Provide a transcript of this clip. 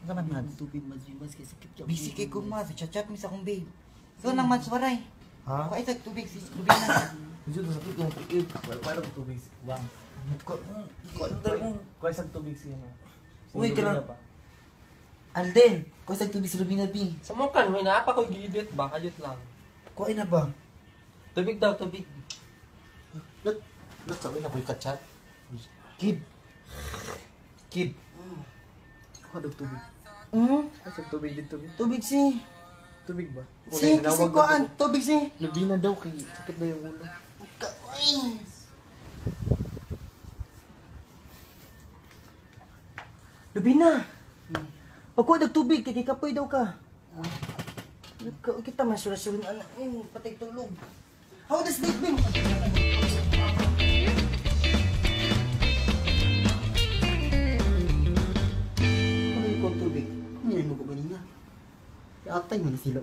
Ano man, Mads? Tubig, Mads. Kaya sakit ka. Busy kay ko, Mads. Chat-chat mi sa akong babe. So, nang Mads, waray. Ha? Ako ay tubig, si Rubina. Medyo sakit yung tubig. Wala ng tubig. Bang. Kuha isang tubig siya. Uy, kailan? Alden, kung sa tubig si Rubina, B. Sa mo kan, may naapa ko gilid ba? Kayot lang. Kuhain na ba? Tubig daw, tubig. Ba't sabi na ko yung kachat? Kid. Kid. Kuha ng tubig. Kasi tubig dito. Tubig si. Tubig ba? Si, kasi kuhaan. Tubig si. Lubina daw, kay sakit na yung ulo. Rubina. Pagkuha ng tubig, kikikapoy daw ka. Kita man sura-sura anak. Patay tulog. How does this mean? Ano yung tubig? Hindi mo ko kanina. Atay mo na sila,